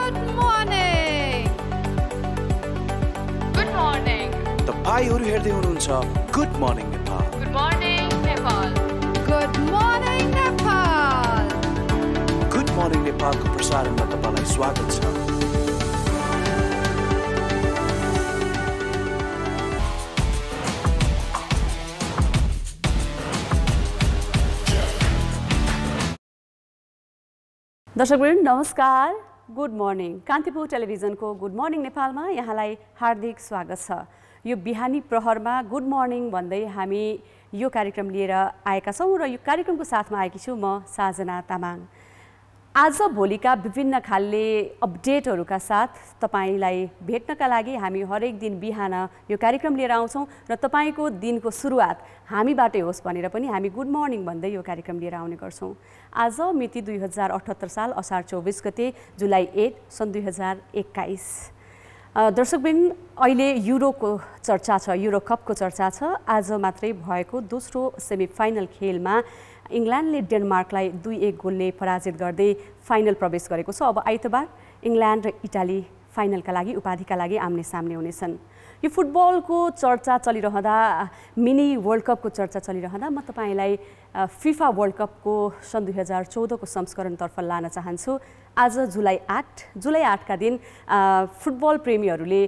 Good morning. Good morning. तपाईहरु हेर्दै हुनुहुन्छ good morning Nepal. Good morning, Nepal. Good morning, Nepal. Good morning नेपालको प्रसारणमा तपाईलाई स्वागत छ. दर्शकवृन्द नमस्कार. Good morning. कान्तिपुर टेलिभिजनको गुड मर्निङ नेपालमा यहाँलाई हार्दिक स्वागत छ. यो बिहानी प्रहरमा गुड मर्निङ भन्दै हामी यो कार्यक्रम लिएर आएका छौँ र यो कार्यक्रमको साथमा आएकी छु म साजना तामाङ. आज भोलिका विभिन्न खालले अपडेटहरूका साथ तपाईलाई भेट्नका लागि हामी हरेक दिन बिहान यो कार्यक्रम लिएर आउँछौँ र तपाईको दिनको सुरुवात हामीबाटै होस् भनेर पनि हामी गुड मर्निङ भन्दै यो कार्यक्रम लिएर आउने गर्छौँ. आज मिति 2078 साल असार 24 गते जुलाई 8 सन् 2021. दर्शकवृन्द अहिले युरोको चर्चा छ, युरो कपको चर्चा छ. आज मात्रै भएको दोस्रो सेमिफाइनल खेलमा इङ्ल्यान्डले डेनमार्कलाई 2-1 गोलले पराजित गर्दै फाइनल प्रवेश गरेको छ. अब आइतबार इङ्ल्यान्ड र इटाली फाइनलका लागि उपाधिका लागि आम्ने सामने हुनेछन्. यो फुटबलको चर्चा चलिरहँदा, मिनी वर्ल्ड कपको चर्चा चलिरहँदा म तपाईलाई फिफा वर्ल्ड कपको सन् 2014 को संस्करणतर्फ लान चाहन्छु. आज जुलाई 8 का दिन फुटबल प्रेमीहरूले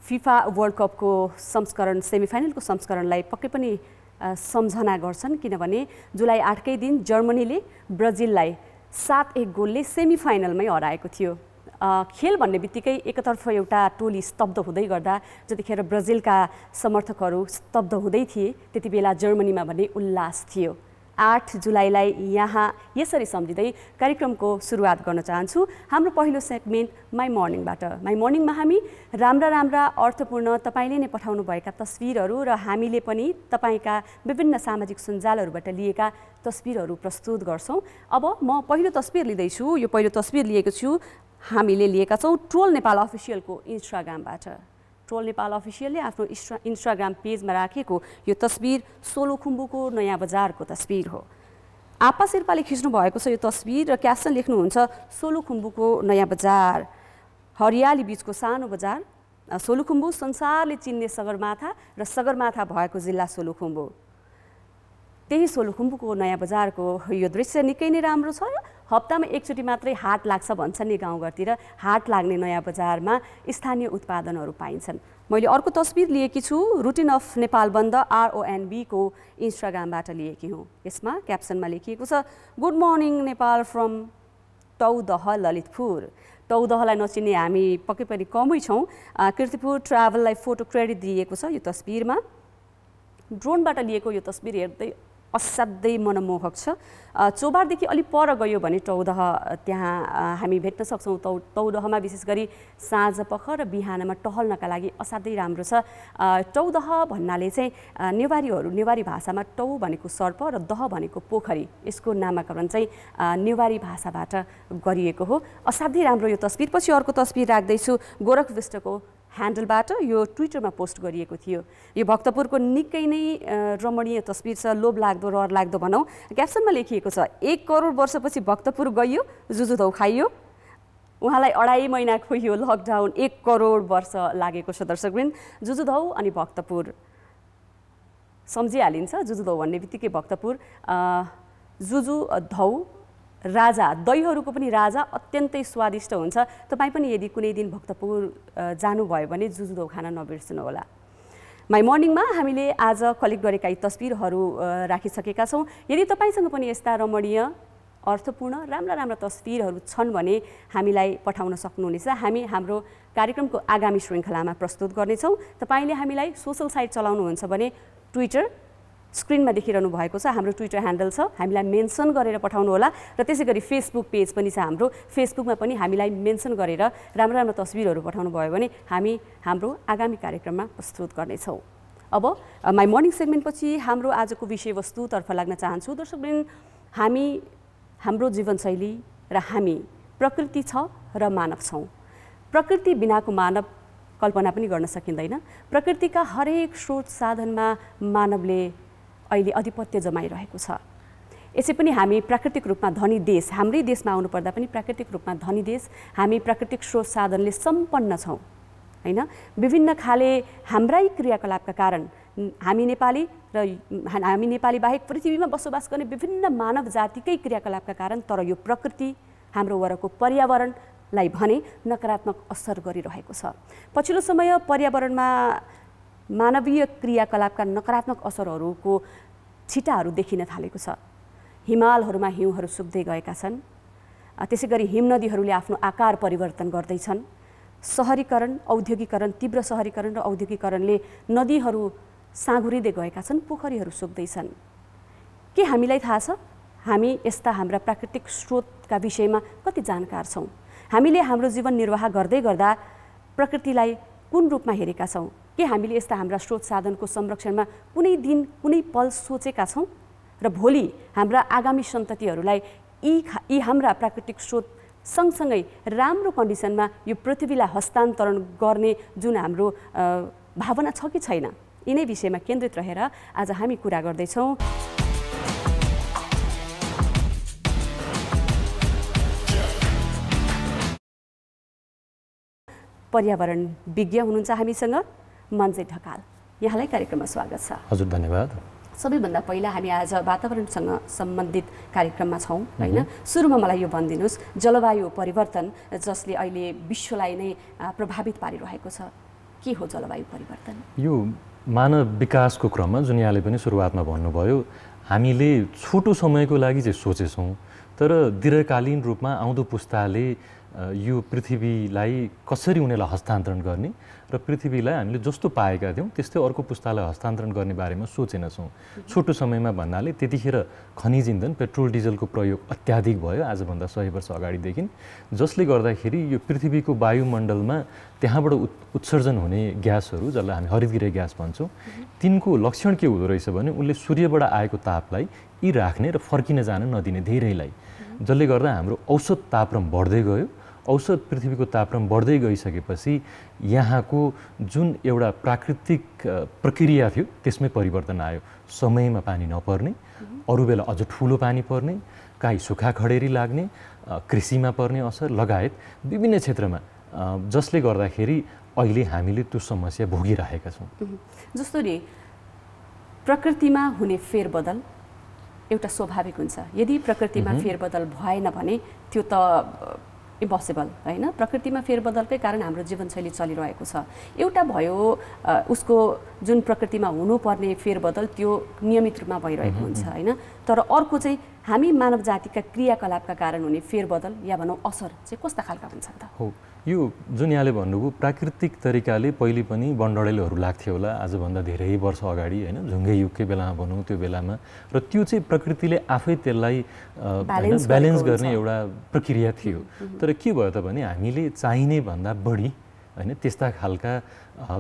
फिफा वर्ल्ड कपको संस्करण सेमिफाइनलको संस्करणलाई पक्कै पनि सम्झना गर्छन्, किनभने जुलाई 8 कै दिन जर्मनीले ब्राजिललाई 7-1 गोलले सेमिफाइनलमै हराएको थियो. खेल भन्ने बित्तिकै एकतर्फ एउटा टोली स्तब्ध हुँदै गर्दा जतिखेर ब्राजिलका समर्थकहरू स्तब्ध हुँदै थिए, त्यति बेला जर्मनीमा भने उल्लास थियो. 8 जुलाईलाई यहाँ यसरी सम्झिँदै कार्यक्रमको सुरुवात गर्न चाहन्छु. हाम्रो पहिलो सेगमेन्ट माई मर्निङबाट. माई मर्निङमा हामी राम्रा अर्थपूर्ण तपाईँले नै पठाउनुभएका तस्बिरहरू र हामीले पनि तपाईँका विभिन्न सामाजिक सञ्जालहरूबाट लिएका तस्बिरहरू प्रस्तुत गर्छौँ. अब म पहिलो तस्बिर लिँदैछु. यो पहिलो तस्बिर लिएको छु, हामीले लिएका छौँ ट्रोल नेपाल अफिसियलको इन्स्टाग्रामबाट. ट्रोल नेपाल अफिसियलले आफ्नो इन्स्टाग्राम पेजमा राखेको यो तस्बिर सोलुखुम्बुको नयाँ बजारको तस्बिर हो. आपा शेर्पाले खिच्नु भएको छ यो तस्बिर र क्याप्सन लेख्नुहुन्छ सोलुखुम्बुको नयाँ बजार, हरियाली बीचको सानो बजार. सोलुखुम्बु संसारले चिन्ने सगरमाथा र सगरमाथा भएको जिल्ला सोलुखुम्बु. त्यही सोलुखुम्बुको नयाँ बजारको यो दृश्य निकै नै राम्रो छ. हप्तामा एकचोटि मात्रै हाट लाग्छ भन्छन् नि गाउँघरतिर. हाट लाग्ने नयाँ बजारमा स्थानीय उत्पादनहरू पाइन्छन्. मैले अर्को तस्बिर लिएकी छु, रुटिन अफ नेपाल बन्द RONB को इन्स्टाग्रामबाट लिएकी हुँ. यसमा क्याप्सनमा लेखिएको छ good morning Nepal from Taudaha Lalitpur. तौदहलाई नचिन्ने हामी पक्कै पनि कमै छौँ. कीर्तिपुर ट्राभललाई फोटो क्रेडिट दिएको छ यो तस्बिरमा. ड्रोनबाट लिएको यो तस्बिर हेर्दै असाध्यै मनमोहक छ. चोबारदेखि अलि पर गयो भने टौदह त्यहाँ हामी भेट्न सक्छौँ. तौदहमा विशेष गरी साँझ पख र बिहानमा टहल्नका लागि असाध्यै राम्रो छ. टौदह भन्नाले चाहिँ नेवारी भाषामा टौ भनेको सर्प र दह भनेको पोखरी, यसको नामाकरण चाहिँ नेवारी भाषाबाट गरिएको हो. असाध्यै राम्रो यो तस्बिर. पछि अर्को तस्बिर राख्दैछु, गोरख विष्टको ह्यान्डलबाट यो ट्विटरमा पोस्ट गरिएको थियो. यो भक्तपुरको निकै नै रमणीय तस्बिर छ, लोभलाग्दो रहरलाग्दो भनौँ. क्याप्सनमा लेखिएको छ 1 करोड वर्षपछि भक्तपुर गइयो, जुजुधौ खाइयो. उहाँलाई 2.5 महिनाको यो लकडाउन 1 करोड वर्ष लागेको छ. दर्शकवृन्द, जुजुधौ अनि भक्तपुर सम्झिहालिन्छ. जुजुधौ भन्ने बित्तिकै भक्तपुर. जुजुधौ राजा, दहीहरूको पनि राजा, अत्यन्तै स्वादिष्ट हुन्छ. तपाईँ पनि यदि कुनै दिन भक्तपुर जानुभयो भने जुजुधौ खान नबिर्सनु होला. माई मर्निङमा हामीले आज कलेक्ट गरेका यी तस्बिरहरू राखिसकेका छौँ. यदि तपाईँसँग पनि यस्ता रमणीय अर्थपूर्ण राम्रा तस्बिरहरू छन् भने हामीलाई पठाउन सक्नुहुनेछ. हामी हाम्रो कार्यक्रमको आगामी श्रृङ्खलामा प्रस्तुत गर्नेछौँ. तपाईँले हामीलाई सोसल साइट चलाउनुहुन्छ भने ट्विटर स्क्रिनमा देखिरहनु भएको छ, हाम्रो ट्विटर ह्यान्डल छ, हामीलाई मेन्सन गरेर पठाउनु होला. र त्यसै गरी फेसबुक पेज पनि छ हाम्रो. फेसबुकमा पनि हामीलाई मेन्सन गरेर राम्रो तस्बिरहरू पठाउनु भयो भने हामी हाम्रो आगामी कार्यक्रममा प्रस्तुत गर्नेछौँ. अब माई मर्निङ सेगमेन्टपछि हाम्रो आजको विषयवस्तुतर्फ लाग्न चाहन्छु. दर्शकवृन्द, हाम्रो जीवनशैली र हामी प्रकृति छ र मानव छौँ. प्रकृति बिनाको मानव कल्पना पनि गर्न सकिँदैन. प्रकृतिका हरेक स्रोत साधनमा मानवले अहिले आधिपत्य जमाइरहेको छ. यसै पनि हामी प्राकृतिक रूपमा धनी देश, हाम्रै देशमा आउनुपर्दा पनि प्राकृतिक रूपमा धनी देश, हामी प्राकृतिक स्रोत साधनले सम्पन्न छौँ हैन। विभिन्न खाले हाम्रै क्रियाकलापका कारण हामी नेपाली र हामी नेपाली बाहेक पृथ्वीमा बसोबास गर्ने विभिन्न मानव जातिकै क्रियाकलापका कारण तर यो प्रकृति हाम्रो वरको पर्यावरणलाई भने नकारात्मक असर गरिरहेको छ। पछिल्लो समय पर्यावरणमा मानवीय क्रियाकलापका नकारात्मक असरहरूको छिटाहरू देखिन थालेको छ। हिमालहरूमा हिउँहरू सुक्दै गएका छन्, त्यसै गरी हिमनदीहरूले आफ्नो आकार परिवर्तन गर्दैछन्। सहरीकरण, औद्योगिकरण, तीव्र सहरीकरण र औद्योगिकरणले नदीहरू साँघुरिँदै गएका छन्, पोखरीहरू सुक्दैछन्। के हामीलाई थाहा छ हामी यस्ता हाम्रा प्राकृतिक स्रोतका विषयमा कति जानकार छौँ? हामीले हाम्रो जीवन निर्वाह गर्दै गर्दा प्रकृतिलाई कुन रूपमा हेरेका छौँ? के हामीले यस्ता हाम्रा स्रोत साधनको संरक्षणमा कुनै दिन कुनै पल सोचेका छौँ? र भोलि हाम्रा आगामी सन्ततिहरूलाई यी हाम्रा प्राकृतिक स्रोत सँगसँगै राम्रो कन्डिसनमा यो पृथ्वीलाई हस्तान्तरण गर्ने जुन हाम्रो भावना छ कि छैन, यिनै विषयमा केन्द्रित रहेर आज हामी कुरा गर्दैछौँ। पर्यावरण विज्ञ हुनुहुन्छ हामीसँग मन्जय ढकाल, यहाँलाई कार्यक्रममा स्वागत छ। हजुर धन्यवाद। सबैभन्दा पहिला हामी आज वातावरणसँग सम्बन्धित कार्यक्रममा छौँ हैन। सुरुमा मलाई यो भनिदिनुहोस्, जलवायु परिवर्तन जसले अहिले विश्वलाई नै प्रभावित पारिरहेको छ, के हो जलवायु परिवर्तन? यो मानव विकासको क्रममा जुन यहाँले पनि सुरुवातमा भन्नुभयो, हामीले छोटो समयको लागि चाहिँ सोचेछौँ, तर दीर्घकालीन रूपमा आउँदो पुस्ताले यो पृथ्वीलाई कसरी उनीहरूलाई हस्तान्तरण गर्ने र पृथ्वीलाई हामीले जस्तो पाएका थियौँ त्यस्तै अर्को पुस्तालाई हस्तान्तरण गर्ने बारेमा सोचेनछौँ। छोटो समयमा भन्नाले त्यतिखेर खनिज इन्धन पेट्रोल डिजलको प्रयोग अत्याधिक भयो आजभन्दा 100 वर्ष अगाडिदेखि, जसले गर्दाखेरि यो पृथ्वीको वायुमण्डलमा त्यहाँबाट उत्सर्जन हुने ग्यासहरू जसलाई हामी हरितगृह ग्यास भन्छौँ, तिनको लक्षण के हुँदो रहेछ भने उनले सूर्यबाट आएको तापलाई यी राख्ने र फर्किन जान नदिने धेरैलाई, जसले गर्दा हाम्रो औसत तापक्रम बढ्दै गयो। औसत पृथ्वीको तापक्रम बढ्दै गइसकेपछि यहाँको जुन एउटा प्राकृतिक प्रक्रिया थियो त्यसमै परिवर्तन आयो। समयमा पानी नपर्ने, अरू बेला अझ ठुलो पानी पर्ने, काहीँ सुक्खा खडेरी लाग्ने, कृषिमा पर्ने असर लगायत विभिन्न क्षेत्रमा, जसले गर्दाखेरि अहिले हामीले त्यो समस्या भोगिरहेका छौँ। जस्तो नि प्रकृतिमा हुने फेरबदल एउटा स्वाभाविक हुन्छ। यदि प्रकृतिमा फेरबदल भएन भने त्यो त इम्पोसिबल हैन। प्रकृतिमा फेरबदलकै कारण हाम्रो जीवनशैली चलिरहेको छ। एउटा भयो उसको जुन प्रकृतिमा हुनुपर्ने फेरबदल त्यो नियमित रूपमा भइरहेको हुन्छ हैन, तर अर्को चाहिँ हामी मानव जातिका क्रियाकलापका कारण हुने फेरबदल या भनौँ असर चाहिँ कस्ता खालका हुन्छन् त? हो, यो जुन यहाँले भन्नुभयो प्राकृतिक तरिकाले पहिले पनि बनढडेलहरू लाग्थ्यो होला आजभन्दा धेरै वर्ष अगाडि हैन, झुङ्गे युगकै बेलामा भनौँ त्यो बेलामा, र त्यो चाहिँ प्रकृतिले आफै त्यसलाई ब्यालेन्स गर्ने एउटा प्रक्रिया थियो। तर के भयो त भने हामीले चाहिने भन्दा बढी हैन त्यस्ता खालका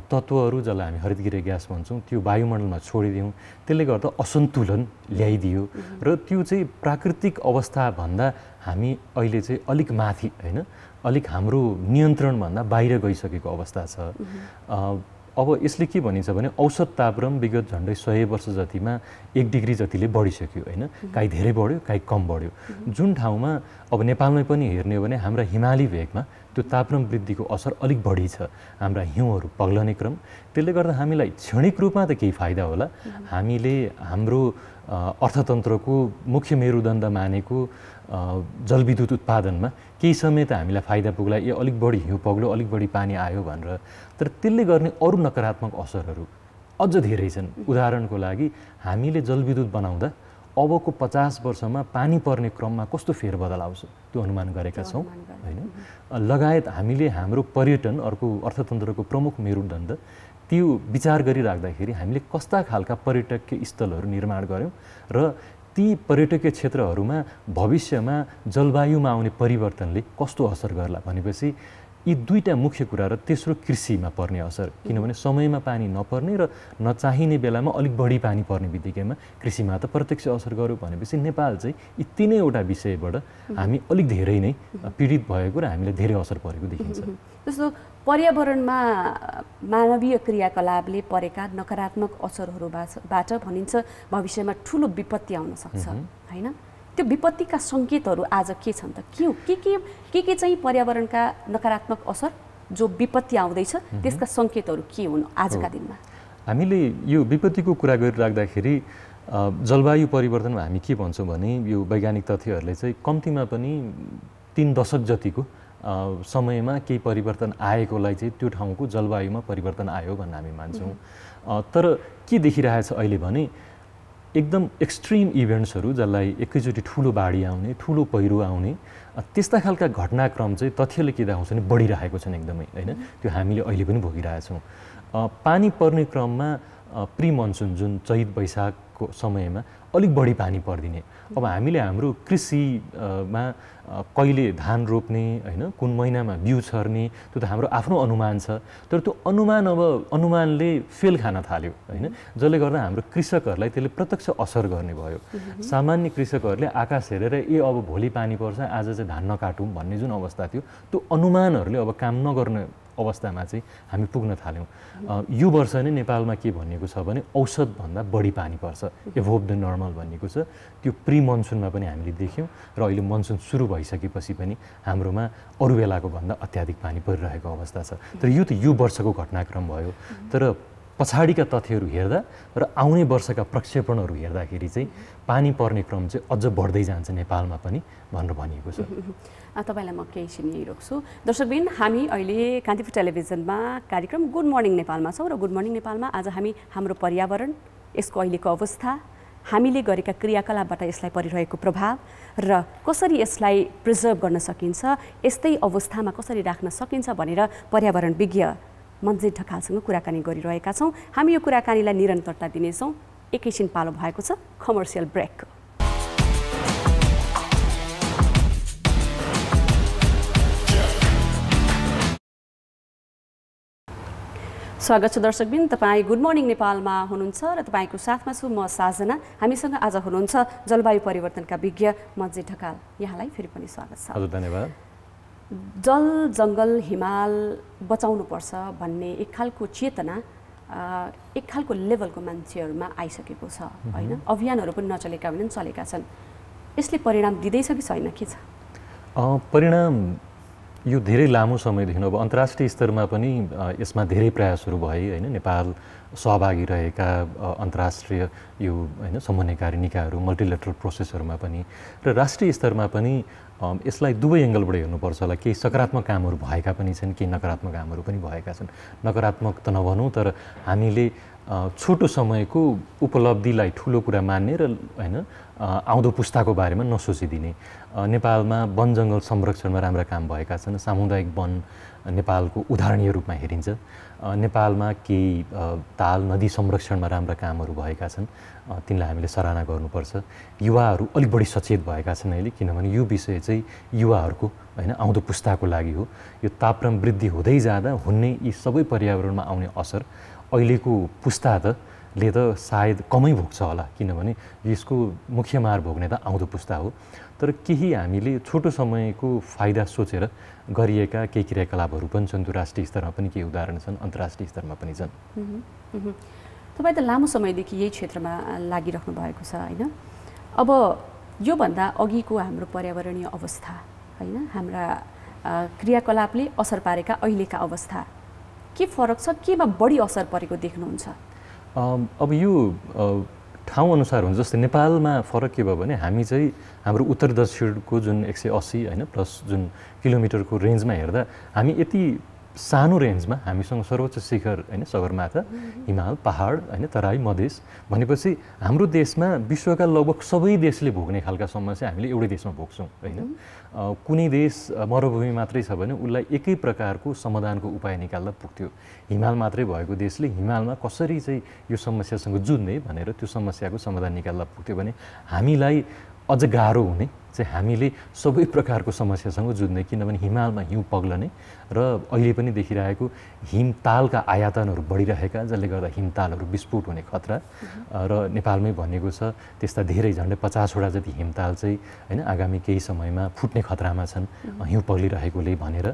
तत्त्वहरू जसलाई हामी हरितगृह ग्यास भन्छौँ त्यो वायुमण्डलमा छोडिदियौँ, त्यसले गर्दा असन्तुलन ल्याइदियो र त्यो चाहिँ प्राकृतिक अवस्थाभन्दा हामी अहिले चाहिँ अलिक माथि हैन, अलिक हाम्रो नियन्त्रणभन्दा बाहिर गइसकेको अवस्था छ। अब यसले के भनिन्छ भने औसत तापक्रम विगत झन्डै 100 वर्ष जतिमा 1 डिग्री जतिले बढिसक्यो हैन, काहीँ धेरै बढ्यो काहीँ कम बढ्यो। जुन ठाउँमा अब नेपालमै पनि हेर्ने हो भने हाम्रा हिमाली भेगमा त्यो तापक्रम वृद्धिको असर अलिक बढी छ, हाम्रा हिउँहरू पग्लने क्रम। त्यसले गर्दा हामीलाई क्षणिक रूपमा त केही फाइदा होला, हामीले हाम्रो अर्थतन्त्रको मुख्य मेरुदण्ड मानेको जलविद्युत उत्पादनमा केही समय त हामीलाई फाइदा पुग्ला, यो अलिक बढी हिउँ पग्लो अलिक बढी पानी आयो भनेर, तर त्यसले गर्ने अरू नकारात्मक असरहरू अझ धेरै छन्। उदाहरणको लागि हामीले जलविद्युत बनाउँदा अबको 50 वर्षमा पानी पर्ने क्रममा कस्तो फेरबदल आउँछ त्यो अनुमान गरेका छौँ हैन। लगायत हामीले हाम्रो पर्यटन अर्को अर्थतन्त्रको प्रमुख मेरुदण्ड त्यो विचार गरिराख्दाखेरि हामीले कस्ता खालका पर्यटकीय स्थलहरू निर्माण गऱ्यौँ र ती पर्यटकीय क्षेत्रहरूमा भविष्यमा जलवायुमा आउने परिवर्तनले कस्तो असर गर्ला भनेपछि यी दुईटा मुख्य कुरा र तेस्रो कृषिमा पर्ने असर, किनभने समयमा पानी नपर्ने र नचाहिने बेलामा अलिक बढी पानी पर्ने बित्तिकैमा कृषिमा त प्रत्यक्ष असर गर्यो भनेपछि नेपाल चाहिँ यी तीनैवटा विषयबाट हामी अलिक धेरै नै पीडित भएको र हामीलाई धेरै असर परेको देखिन्छ। जस्तो पर्यावरणमा मानवीय क्रियाकलापले परेका नकारात्मक असरहरूबाट भनिन्छ भविष्यमा ठुलो विपत्ति आउन सक्छ हैन। त्यो विपत्तिका सङ्केतहरू आज के छन् त? के चाहिँ पर्यावरणका नकारात्मक असर जो विपत्ति आउँदैछ त्यसका सङ्केतहरू के हुन् आजका दिनमा? हामीले यो विपत्तिको कुरा गरिराख्दाखेरि जलवायु परिवर्तनमा हामी के भन्छौँ भने यो वैज्ञानिक तथ्यहरूले चाहिँ कम्तीमा पनि 3 दशक जतिको समयमा केही परिवर्तन आएकोलाई चाहिँ त्यो ठाउँको जलवायुमा परिवर्तन आयो भन्ने हामी मान्छौँ। तर के देखिरहेछ अहिले भने एकदम एक्सट्रिम इभेन्ट्सहरू जसलाई एकैचोटि ठुलो बाढी आउने, ठुलो पहिरो आउने, त्यस्ता खालका घटनाक्रम चाहिँ तथ्यले के देखाउँछ भने बढिरहेको छन् एकदमै, होइन? त्यो हामीले अहिले पनि भोगिरहेछौँ। पानी पर्ने क्रममा प्री मनसुन जुन चैत वैशाखको समयमा अलिक बढी पानी परिदिने। अब हामीले हाम्रो कृषिमा कहिले धान रोप्ने, होइन, कुन महिनामा बिउ छर्ने, त्यो त हाम्रो आफ्नो अनुमान छ। तर त्यो अनुमानले फेल खान थाल्यो, होइन? जसले गर्दा हाम्रो कृषकहरूलाई त्यसले प्रत्यक्ष असर गर्ने भयो। सामान्य कृषकहरूले आकाश हेरेर अब भोलि पानी पर्छ, आज चाहिँ धान नकाटौँ भन्ने जुन अवस्था थियो, त्यो अनुमानहरूले अब काम नगर्ने अवस्थामा चाहिँ हामी पुग्न थाल्यौँ। यो वर्ष नै नेपालमा के भनिएको छ भने औसतभन्दा बढी पानी पर्छ, एभोभ द नर्मल भनिएको छ। त्यो प्री मनसुनमा पनि हामीले देख्यौँ र अहिले मनसुन सुरु भइसकेपछि पनि हाम्रोमा अरू बेलाको भन्दा अत्याधिक पानी परिरहेको अवस्था छ। तर यो त यो वर्षको घटनाक्रम भयो। तर पछाडिका तथ्यहरू हेर्दा र आउने वर्षका प्रक्षेपणहरू हेर्दाखेरि चाहिँ पानी पर्ने क्रम चाहिँ अझ बढ्दै जान्छ नेपालमा पनि भनेर भनिएको छ। तपाईँलाई म केही छिन यही रोक्छु। दर्शकबिन, हामी अहिले कान्तिपुर टेलिभिजनमा कार्यक्रम गुड मर्निङ नेपालमा छौँ र गुड मर्निङ नेपालमा आज हामी हाम्रो पर्यावरण, यसको अहिलेको अवस्था, हामीले गरेका क्रियाकलापबाट यसलाई परिरहेको प्रभाव र कसरी यसलाई प्रिजर्भ गर्न सकिन्छ, यस्तै अवस्थामा कसरी राख्न सकिन्छ भनेर पर्यावरण विज्ञ मन्जित ढकालसँग कुराकानी गरिरहेका छौँ। हामी यो कुराकानीलाई निरन्तरता दिनेछौँ। एकैछिन पालो भएको छ कमर्सियल ब्रेक। स्वागत छ दर्शकबिन, तपाईँ गुड मर्निङ नेपालमा हुनुहुन्छ र तपाईँको साथमा छु म साजना। हामीसँग आज हुनुहुन्छ जलवायु परिवर्तनका विज्ञ मन्जित ढकाल। यहाँलाई फेरि पनि स्वागत छ। हजुर, धन्यवाद। जल जङ्गल हिमाल बचाउनुपर्छ भन्ने एक खालको चेतना एक खालको लेभलको मान्छेहरूमा आइसकेको छ, होइन? अभियानहरू पनि नचलेका होइनन्, चलेका छन्। यसले परिणाम दिँदैछ कि छैन, के छ परिणाम? यो धेरै लामो समयदेखि अब अन्तर्राष्ट्रिय स्तरमा पनि यसमा धेरै प्रयासहरू भए, होइन? नेपाल सहभागी रहेका अन्तर्राष्ट्रिय यो, होइन, समन्वयकारी निकायहरू, मल्टिलेटरल प्रोसेसहरूमा पनि र राष्ट्रिय स्तरमा पनि यसलाई दुवै एङ्गलबाट हेर्नुपर्छ होला। केही सकारात्मक कामहरू भएका पनि छन्, केही नकारात्मक कामहरू पनि भएका छन्। नकारात्मक त नभनौँ, तर हामीले छोटो समयको उपलब्धिलाई ठुलो कुरा मान्ने र, होइन, आउँदो पुस्ताको बारेमा नसोचिदिने। नेपालमा वन जङ्गल संरक्षणमा राम्रा काम भएका छन्। सामुदायिक वन नेपालको उदाहरणीय रूपमा हेरिन्छ। नेपालमा केही ताल नदी संरक्षणमा राम्रा कामहरू भएका छन्, तिनलाई हामीले सराहना गर्नुपर्छ। युवाहरू अलिक बढी सचेत भएका छन् अहिले, किनभने यो विषय चाहिँ युवाहरूको, होइन, आउँदो पुस्ताको लागि हो। यो तापक्रम वृद्धि हुँदै जाँदा हुने यी सबै पर्यावरणमा आउने असर अहिलेको पुस्ताले त सायद कमै भोग्छ होला, किनभने यसको मुख्य मार भोग्ने त आउँदो पुस्ता हो। तर केही हामीले छोटो समयको फाइदा सोचेर गरिएका केही क्रियाकलापहरू पनि छन्। त्यो राष्ट्रिय स्तरमा पनि केही उदाहरण छन्, अन्तर्राष्ट्रिय स्तरमा पनि छन्। तपाईँ त लामो समयदेखि यही क्षेत्रमा लागिराख्नु भएको छ, होइन? अब योभन्दा अघिको हाम्रो पर्यावरणीय अवस्था, होइन, हाम्रा क्रियाकलापले असर पारेका अहिलेका अवस्था, के फरक छ? केमा बढी असर परेको देख्नुहुन्छ? अब यो ठाउँ अनुसार हुन्छ। जस्तै नेपालमा फरक के भयो भने हामी चाहिँ हाम्रो उत्तर दक्षिणको जुन 180, होइन, प्लस जुन किलोमिटरको रेन्जमा हेर्दा हामी यति सानो रेन्जमा हामीसँग सर्वोच्च शिखर, होइन, सगरमाथा, हिमाल, पहाड, होइन, तराई, मधेस भनेपछि हाम्रो देशमा विश्वका लगभग सबै देशले भोग्ने खालका समस्या हामीले एउटै देशमा भोग्छौँ, होइन? कुनै देश मरुभूमि मात्रै छ भने उसलाई एकै प्रकारको समाधानको उपाय निकाल्दा पुग्थ्यो। हिमाल मात्रै भएको देशले हिमालमा कसरी चाहिँ यो समस्यासँग जुझ्ने भनेर त्यो समस्याको समाधान निकाल्दा पुग्थ्यो भने हामीलाई अझ गाह्रो हुने चाहिँ हामीले सबै प्रकारको समस्यासँग जुझ्ने, किनभने हिमालमा हिउँ पग्लने र अहिले पनि देखिरहेको हिमतालका आयातनहरू बढिरहेका, जसले गर्दा हिमतालहरू विस्फोट हुने खतरा र नेपालमै भनिएको छ त्यस्ता धेरै झन्डै 50वटा जति हिमताल चाहिँ, होइन, आगामी केही समयमा फुट्ने खतरामा छन् हिउँ पग्लिरहेकोले भनेर।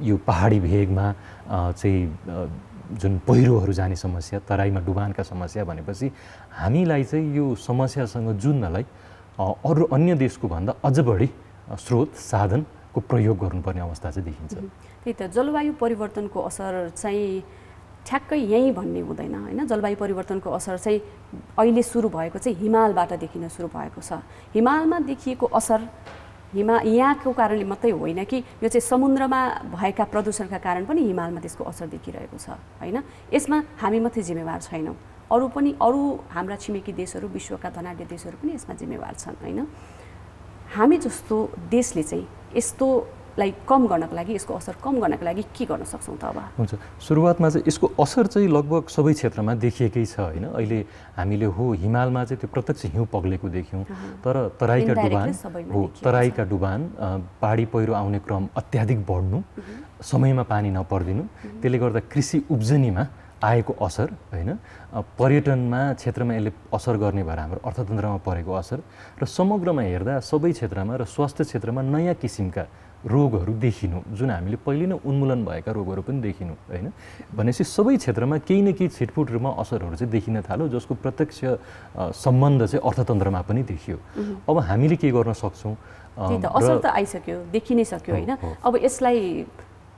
यो पहाडी भेगमा चाहिँ जुन पहिरोहरू जाने समस्या, तराईमा डुबानका समस्या भनेपछि हामीलाई चाहिँ यो समस्यासँग जुझ्नलाई अरू अन्य देशको भन्दा अझ बढी स्रोत साधनको प्रयोग गर्नुपर्ने अवस्था चाहिँ देखिन्छ। त्यही त जलवायु परिवर्तनको असर चाहिँ ठ्याक्कै यहीँ भन्ने हुँदैन होइन। जलवायु परिवर्तनको असर चाहिँ अहिले सुरु भएको चाहिँ हिमालबाट देखिन सुरु भएको छ। हिमालमा देखिएको असर यहाँको कारणले मात्रै होइन कि यो चाहिँ समुद्रमा भएका प्रदूषणका कारण पनि हिमालमा त्यसको असर देखिरहेको छ होइन। यसमा हामी मात्रै जिम्मेवार छैनौँ, अरू हाम्रा छिमेकी देशहरू, विश्वका धनाढ्य देशहरू पनि यसमा जिम्मेवार छन् होइन। हामी जस्तो देशले चाहिँ यस्तोलाई कम गर्नको लागि, यसको असर कम गर्नको लागि के गर्न सक्छौँ त अब? हुन्छ, सुरुवातमा चाहिँ यसको असर चाहिँ लगभग सबै क्षेत्रमा देखिएकै छ होइन। अहिले हामीले हिमालमा चाहिँ त्यो प्रत्यक्ष हिउँ पग्लेको देख्यौँ, तर तराईका डुबान पहाडी पहिरो आउने क्रम अत्याधिक बढ्नु, समयमा पानी नपर्दिनु, त्यसले गर्दा कृषि उब्जनीमा आएको असर होइन, पर्यटनमा क्षेत्रमा यसले असर गर्ने भएर हाम्रो अर्थतन्त्रमा परेको असर र समग्रमा हेर्दा सबै क्षेत्रमा र स्वास्थ्य क्षेत्रमा नयाँ किसिमका रोगहरू देखिनु, जुन हामीले पहिले नै उन्मूलन भएका रोगहरू पनि देखिनु होइन। भनेपछि सबै क्षेत्रमा केही न केही छिटफुट रूपमा असरहरू चाहिँ देखिन थाल्यो, जसको प्रत्यक्ष सम्बन्ध चाहिँ अर्थतन्त्रमा पनि देखियो। अब हामीले के गर्न सक्छौँ? असर त आइसक्यो, देखि नै सक्यो होइन। अब यसलाई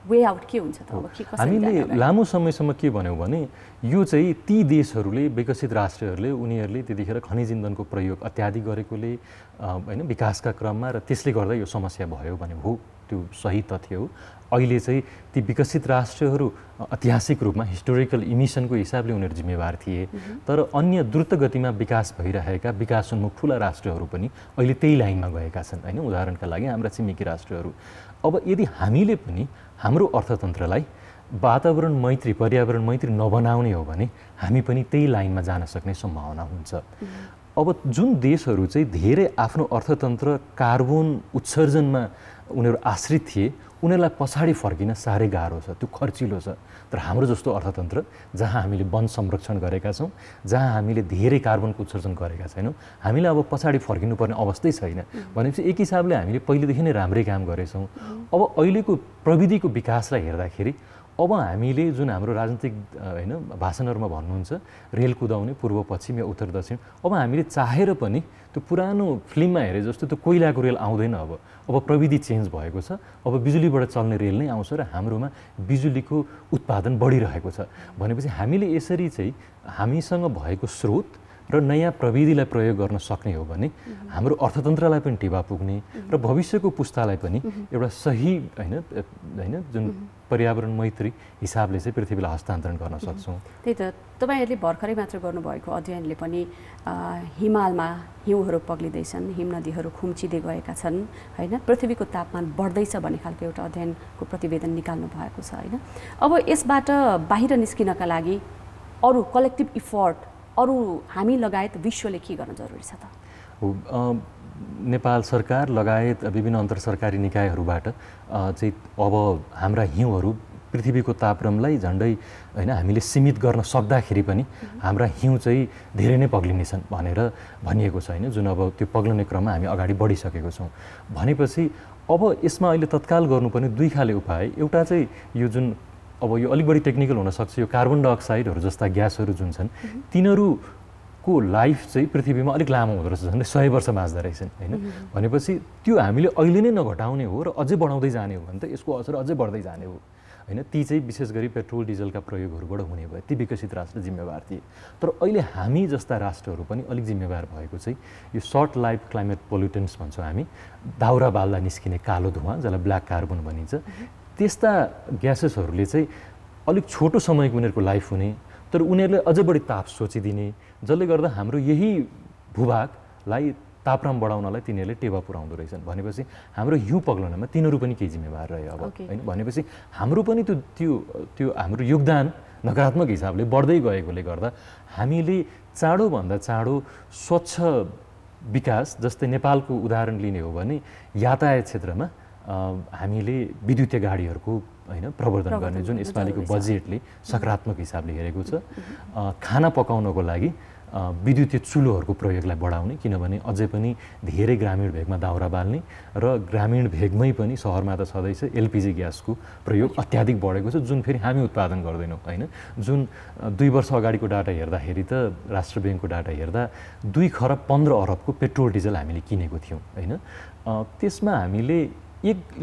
वे आउट के हुन्छ त? अब हामीले लामो समयसम्म के भन्यौँ भने यो चाहिँ ती देशहरूले, विकसित राष्ट्रहरूले, उनीहरूले त्यतिखेर खनिज इन्धनको प्रयोग अत्याधिक गरेकोले होइन विकासका क्रममा, र त्यसले गर्दा यो समस्या भयो भने हो, त्यो सही तथ्य हो। अहिले चाहिँ ती विकसित राष्ट्रहरू ऐतिहासिक रूपमा हिस्टोरिकल इमिसनको हिसाबले उनीहरू जिम्मेवार थिए, तर अन्य द्रुत गतिमा विकास भइरहेका विकासोन्मुख ठुला राष्ट्रहरू पनि अहिले त्यही लाइनमा गएका छन् होइन। उदाहरणका लागि हाम्रा छिमेकी राष्ट्रहरू। अब यदि हामीले पनि हाम्रो अर्थतन्त्रलाई वातावरण मैत्री, पर्यावरण मैत्री नबनाउने हो भने हामी पनि त्यही लाइनमा जान सक्ने सम्भावना हुन्छ। अब जुन देशहरू चाहिँ धेरै आफ्नो अर्थतन्त्र कार्बन उत्सर्जनमा उनीहरू आश्रित थिए, उनीहरूलाई पछाडि फर्किन साह्रै गाह्रो छ, त्यो खर्चिलो छ। तर हाम्रो जस्तो अर्थतन्त्र जहाँ हामीले वन संरक्षण गरेका छौँ, जहाँ हामीले धेरै कार्बनको उत्सर्जन गरेका छैनौँ, हामीले अब पछाडि फर्किनुपर्ने अवस्थै छैन। भनेपछि एक हिसाबले हामीले पहिलेदेखि नै राम्रै काम गरेछौँ। अब अहिलेको प्रविधिको विकासलाई हेर्दाखेरि अब हामीले जुन हाम्रो राजनीतिक होइन भाषणहरूमा भन्नुहुन्छ रेल कुदाउने पूर्व पश्चिम या उत्तर दक्षिण, अब हामीले चाहेर पनि त्यो पुरानो फिल्ममा हेरे जस्तो त्यो कोइलाको रेल आउँदैन। अब प्रविधि चेन्ज भएको छ, अब बिजुलीबाट चल्ने रेल नै आउँछ र हाम्रोमा बिजुलीको उत्पादन बढिरहेको छ। भनेपछि हामीले यसरी चाहिँ हामीसँग भएको स्रोत र नयाँ प्रविधिलाई प्रयोग गर्न सक्ने हो भने हाम्रो अर्थतन्त्रलाई पनि टेवा पुग्ने र भविष्यको पुस्तालाई पनि एउटा सही होइन जुन पर्यावरण मैत्री हिसाबले चाहिँ पृथ्वीलाई हस्तान्तरण गर्न सक्छौँ। त्यही त तपाईँहरूले भर्खरै मात्र गर्नुभएको अध्ययनले पनि हिमालमा हिउँहरू पग्लिँदैछन्, हिम नदीहरू खुम्चिँदै गएका छन् होइन, पृथ्वीको तापमान बढ्दैछ भन्ने खालको एउटा अध्ययनको प्रतिवेदन निकाल्नु भएको छ होइन। अब यसबाट बाहिर निस्किनका लागि अरू कलेक्टिभ इफोर्ट, अरू हामी लगायत विश्वले के गर्न जरुरी छ त? नेपाल सरकार लगायत विभिन्न अन्तर सरकारी निकायहरूबाट चाहिँ अब हाम्रा हिउँहरू पृथ्वीको तापक्रमलाई झन्डै होइन हामीले सीमित गर्न सक्दाखेरि पनि हाम्रा हिउँ चाहिँ धेरै नै पग्लिनेछन् भनेर भनिएको छ होइन, जुन अब त्यो पग्लने क्रममा हामी अगाडि बढिसकेको छौँ। भनेपछि अब यसमा अहिले तत्काल गर्नुपर्ने दुई खाले उपाय, एउटा चाहिँ यो जुन अब यो अलिक बढी टेक्निकल हुनसक्छ, यो कार्बन डाइअक्साइडहरू जस्ता ग्यासहरू जुन छन् तिनीहरूको लाइफ चाहिँ पृथ्वीमा अलिक लामो हुँदो रहेछ, झन्डै 100 वर्ष बाँच्दो रहेछन् होइन। भनेपछि त्यो हामीले अहिले नै नघटाउने हो र अझै बढाउँदै जाने हो भने त यसको असर अझै बढ्दै जाने हो होइन। ती चाहिँ विशेष गरी पेट्रोल डिजलका प्रयोगहरूबाट हुने भयो, ती विकसित राष्ट्र जिम्मेवार थिए। तर अहिले हामी जस्ता राष्ट्रहरू पनि अलिक जिम्मेवार भएको चाहिँ यो सर्ट लाइफ क्लाइमेट पोल्युटेन्ट्स भन्छौँ हामी, दाउरा बाल्दा निस्किने कालो धुवाँ जसलाई ब्ल्याक कार्बन भनिन्छ, त्यस्ता ग्यासेसहरूले चाहिँ अलिक छोटो समयको उनीहरूको लाइफ हुने, तर उनीहरूले अझ बढी ताप सोचिदिने, जसले गर्दा हाम्रो यही भूभागलाई तापक्रम बढाउनलाई तिनीहरूले टेवा पुर्याउँदो रहेछन्। भनेपछि हाम्रो हिउँ पग्लनमा तिनीहरू पनि केही जिम्मेवार रह्यो अब होइन। भनेपछि हाम्रो पनि त्यो हाम्रो योगदान नकारात्मक हिसाबले बढ्दै गएकोले गर्दा हामीले चाँडोभन्दा चाँडो स्वच्छ विकास, जस्तै नेपालको उदाहरण लिने हो भने यातायात क्षेत्रमा हामीले विद्युतीय गाडीहरूको होइन प्रवर्धन गर्ने जुन यसपालिको बजेटले सकारात्मक हिसाबले हेरेको छ। खाना पकाउनको लागि विद्युतीय चुलोहरूको प्रयोगलाई बढाउने, किनभने अझै पनि धेरै ग्रामीण भेगमा दाउरा बाल्ने र ग्रामीण भेगमै पनि सहरमा त छँदैछ एलपिजी ग्यासको प्रयोग अत्याधिक बढेको छ, जुन फेरि हामी उत्पादन गर्दैनौँ होइन। जुन 2 वर्ष अगाडिको डाटा हेर्दाखेरि त राष्ट्र ब्याङ्कको डाटा हेर्दा 2 खरब 15 अरबको पेट्रोल डिजल हामीले किनेको थियौँ होइन। त्यसमा हामीले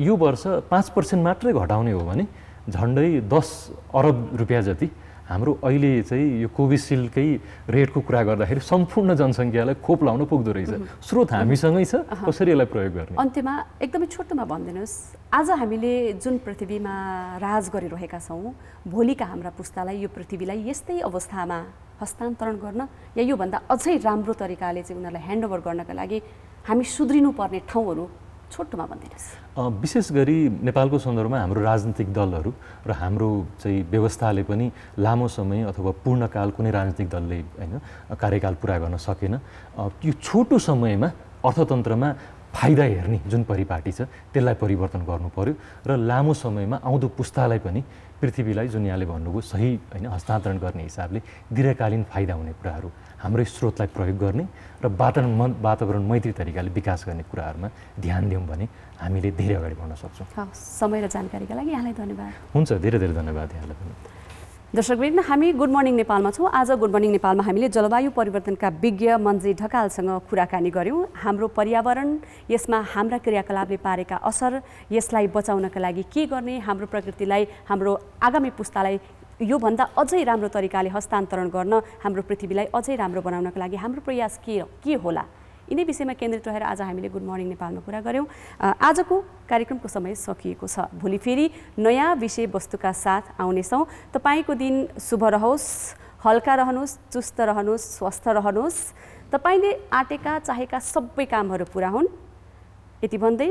यो वर्ष 5% मात्रै घटाउने हो भने झन्डै 10 अरब रुपियाँ जति हाम्रो अहिले चाहिँ यो कोभिसिल्डकै रेटको कुरा गर्दाखेरि सम्पूर्ण जनसङ्ख्यालाई खोप लाउन पुग्दो रहेछ। स्रोत हामीसँगै छ, कसरी यसलाई प्रयोग गर्ने। अन्त्यमा एकदमै छोटोमा भनिदिनुहोस्, आज हामीले जुन पृथ्वीमा राज गरिरहेका छौँ, भोलिका हाम्रा पुस्तालाई यो पृथ्वीलाई यस्तै अवस्थामा हस्तान्तरण गर्न या योभन्दा अझै राम्रो तरिकाले चाहिँ उनीहरूलाई ह्यान्डओभर गर्नका लागि हामी सुध्रिनुपर्ने ठाउँहरू छोटोमा भनिदिनुहोस्। विशेष गरी नेपालको सन्दर्भमा हाम्रो राजनीतिक दलहरू र हाम्रो चाहिँ व्यवस्थाले पनि लामो समय अथवा पूर्णकाल कुनै राजनीतिक दलले होइन कार्यकाल पुरा गर्न सकेन। यो छोटो समयमा अर्थतन्त्रमा फाइदा हेर्ने जुन परिपाटी छ त्यसलाई परिवर्तन गर्नु पर्यो र लामो समयमा आउँदो पुस्तालाई पनि पृथ्वीलाई जुन यहाँले भन्नुभयो सही होइन हस्तान्तरण गर्ने हिसाबले दीर्घकालीन फाइदा हुने कुराहरू हाम्रै स्रोतलाई प्रयोग गर्ने र वातावरण मैत्री तरिकाले विकास गर्ने कुराहरूमा ध्यान दियौँ भने हामीले धेरै अगाडि बढ्न सक्छौँ। समय र जानकारीका लागि यहाँलाई धन्यवाद। हुन्छ, धेरै धेरै धन्यवाद यहाँलाई पनि। दर्शकवृन्द, हामी गुड मर्निङ नेपालमा छौँ। आज गुड मर्निङ नेपालमा हामीले जलवायु परिवर्तनका विज्ञ मन्जी ढकालसँग कुराकानी गऱ्यौँ। हाम्रो पर्यावरण, यसमा हाम्रा क्रियाकलापले पारेका असर, यसलाई बचाउनका लागि के गर्ने, हाम्रो प्रकृतिलाई, हाम्रो आगामी पुस्तालाई योभन्दा अझै राम्रो तरिकाले हस्तान्तरण गर्न, हाम्रो पृथ्वीलाई अझै राम्रो बनाउनका लागि हाम्रो प्रयास के होला, यिनै विषयमा केन्द्रित रहेर आज हामीले गुड मर्निङ नेपालमा कुरा गऱ्यौँ। आजको कार्यक्रमको समय सकिएको छ। भोलि फेरि नयाँ विषयवस्तुका साथ आउनेछौँ। तपाईँको दिन शुभ रहोस्, हल्का रहनुहोस्, चुस्त रहनुहोस्, स्वस्थ रहनुहोस्, तपाईँले आँटेका चाहेका सबै कामहरू पुरा हुन्, यति भन्दै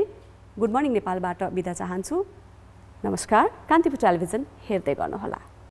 गुड मर्निङ नेपालबाट बिदा चाहन्छु। नमस्कार। कान्तिपुर टेलिभिजन हेर्दै गर्नुहोला।